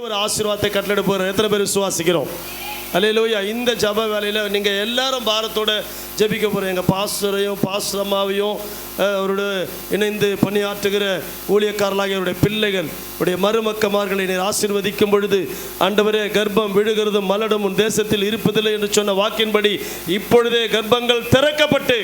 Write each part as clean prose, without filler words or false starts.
ஒரு ஆசீர்வாதத்தை கட்டளை போகிற எத்தனை பேர் விசுவாசிக்கிறோம்? அல்லேலூயா. இந்த ஜப வேலையில் நீங்கள் எல்லாரும் பாரத்தோடு ஜபிக்க போகிறோம். எங்கள் பாஸ்டரையும் பாஸ்டர் அம்மாவையும் அவரோட இணைந்து பணியாற்றுகிற ஊழியக்காரர்களாகிய அவருடைய பிள்ளைகள் உடைய மருமக்கமார்களை நீர் ஆசீர்வதிக்கும் பொழுது, ஆண்டவரே, கர்ப்பம் விழுகிறது மலடும் உன் தேசத்தில் இருப்பதில்லை என்று சொன்ன வாக்கின்படி இப்பொழுதே கர்ப்பங்கள் திறக்கப்பட்டு,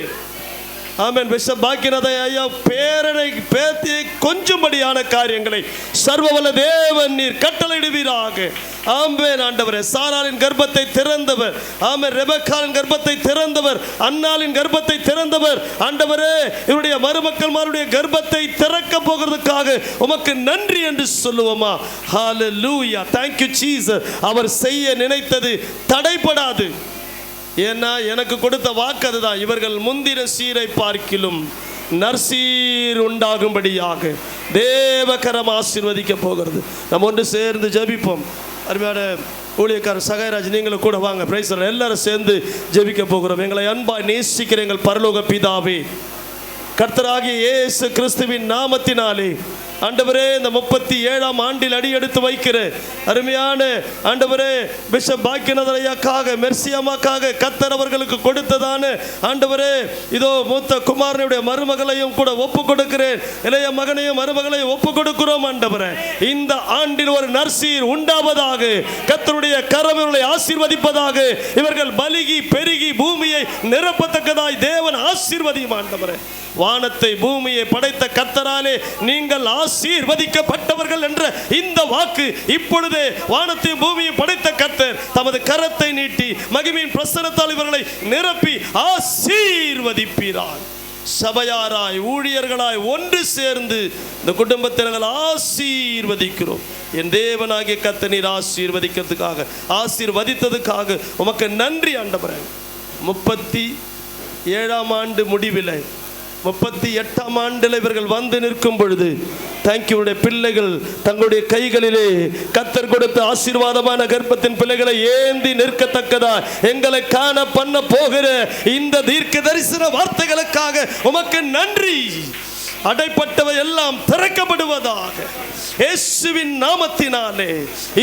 ஆமென், பிஷப் பாக்கியநாத ஐயா பேரனை பேத்தி கொஞ்சம்படியான காரியங்களை சர்வவல்ல தேவன் நீர் கட்டளையிடுவீராக. ஆமென். ஆண்டவரே, சாராளின் கர்ப்பத்தை திறந்தவர், ஆமென், ரெபெக்காளின் கர்ப்பத்தை திறந்தவர், அன்னாளின் கர்ப்பத்தை திறந்தவர், ஆண்டவரே, இவருடைய மருமக்கள்மாருடைய கர்ப்பத்தை திறக்க போகிறதுக்காக உமக்கு நன்றி என்று சொல்லுவோமா? ஹல்லேலூயா. Thank you Jesus. அவர் செய்ய நினைத்தது தடைபடாது. ஏன்னா எனக்கு கொடுத்த வாக்கு அதுதான், இவர்கள் முந்தின சீரை பார்க்கிலும் நற்சீர் உண்டாகும்படியாக தேவகரம் ஆசீர்வதிக்க போகிறது. நம்ம ஒன்று சேர்ந்து ஜெபிப்போம். அருமையான ஊழியக்காரர் சகாயராஜ், நீங்களும் கூட வாங்க. Praise the Lord. எல்லாரும் சேர்ந்து ஜெபிக்க போகிறோம். எங்களை அன்பாய் நேசிக்கிற எங்கள் பரலோக பிதாவே, கர்த்தராகிய இயேசு கிறிஸ்துவின் நாமத்தினாலே ஆண்டவரே, இந்த 37ஆம் ஆண்டில் அடி எடுத்து வைக்கிற அருமையான ஆண்டவரே பிஷப் பாக்கியநாதர் ஐயாக்காக, மெர்சியம்மாக்காக கர்த்தர் அவர்களுக்கு கொடுத்ததான ஆண்டவரே, இதோ மூத்த குமாரனுடைய மருமகளையும் கூட ஒப்பு கொடுக்கிறேன், இளைய மகனையும் மருமகளையும் ஒப்பு கொடுக்கிறோம். ஆண்டவரே, இந்த ஆண்டில் ஒரு நற்சீர் உண்டாவதாக, கர்த்தருடைய கரம் இவர்களை ஆசீர்வதிப்பதாக, இவர்கள் பலுகி பெருகி பூமியை நிரப்பத்தக்கதாய் தேவன் ஆசீர்வதியும். ஆண்டவரே, வானத்தை பூமியை படைத்த கர்த்தராலே நீங்கள் ஆசீர்வதிக்கப்பட்டவர்கள் என்ற இந்த வாக்கு இப்பொழுதே வானத்தை பூமியை படைத்த கர்த்தர் தமது கரத்தை நீட்டி மகிமையின் பிரசன்னத்தால் இவர்களை நிரப்பி ஆசீர்வதிப்பீரார். சபையாராய் ஊழியர்களாய் ஒன்று சேர்ந்து இந்த குடும்பத்தினர்கள் ஆசீர்வதிக்கிறோம். என் தேவனாகிய கர்த்தர் நீர் ஆசீர்வதிக்கிறதுக்காக, ஆசீர்வதித்ததுக்காக உமக்கு நன்றி. ஆண்டவரே, 37ஆம் ஆண்டு முடிவில் 38ஆம் ஆண்டில் இவர்கள் வந்து நிற்கும் பொழுது, தேங்க்யூடைய பிள்ளைகள் தங்களுடைய கைகளிலே கர்த்தர் கொடுத்த ஆசீர்வாதமான கர்ப்பத்தின் பிள்ளைகளை ஏந்தி நிற்கத்தக்கதா எங்களை காண பண்ண போகிற இந்த தீர்க்க தரிசன வார்த்தைகளுக்காக உமக்கு நன்றி. அடைப்பட்டவை எல்லாம் திறக்கப்படுவதாக இயேசுவின் நாமத்தினாலே.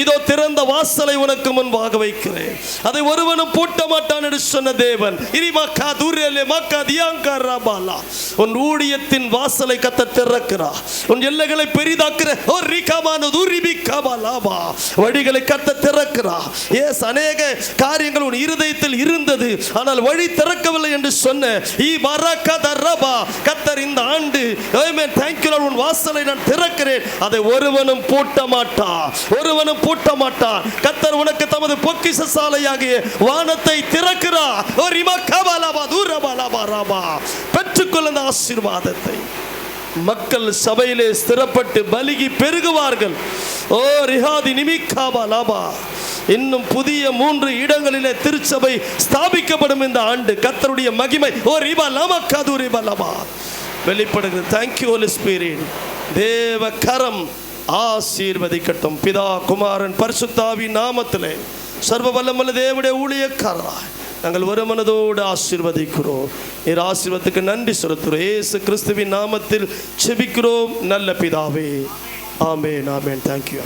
இதோ திறந்த வாசலை உனக்கு முன்பாக வைக்கிறேன், அதை ஒருவனும் பூட்ட மாட்டான் என்று சொன்ன தேவன், உன் ஊழியத்தின் வாசலை கர்த்தர் திறக்கிறார். உன் எல்லைகளை பெரிதாக்குற வழிகளை கர்த்தர் திறக்கிறார். எஸ், அநேக காரியங்கள் உன் இருதயத்தில் இருந்தது, ஆனால் வழி திறக்கவில்லை என்று சொன்ன கர்த்தர் இந்த ஆண்டு உன் வாசலை நான் திறக்கிறேன், அதை ஒருவனும் பூட்ட மாட்டான், ஒருவனும் பூட்ட மாட்டான். கர்த்தர் உனக்கு தமது பொக்கிஷ சாலையாகிய வானத்தை திறக்கிறார். பெற்றுக்கொள்ள அந்த ஆசீர்வாதத்தை. மக்கள் சபையிலே ஸ்திரப்பட்டு பலுகி பெருகுவார்கள். ஓ ரிஹாதி நிமிக்காபா லாபா. இன்னும் புதிய 3 இடங்களிலே திருச்சபை ஸ்தாபிக்கப்படும் இந்த ஆண்டு. கர்த்தருடைய மகிமை ஓ ரிபா லாமா காது ரிபா லாபா வெளிப்படுகிறது. Thank you holy spirit. தேவ கரம் ஆசீர்வதிக்கட்டும். பிதா குமாரன் பரிசுத்தாவின் நாமத்திலே சர்வ வல்லமையுள்ள தேவனுடைய ஊழியக்காரராய் நாங்கள் ஒரு மனதோடு ஆசீர்வதிக்கிறோம். நீர் ஆசீர்வாதத்துக்கு நன்றி செலுத்துகிறோம். இயேசு கிறிஸ்துவின் நாமத்தில் ஜெபிக்கிறோம் நல்ல பிதாவே. ஆமென், ஆமென். தேங்க்யூ.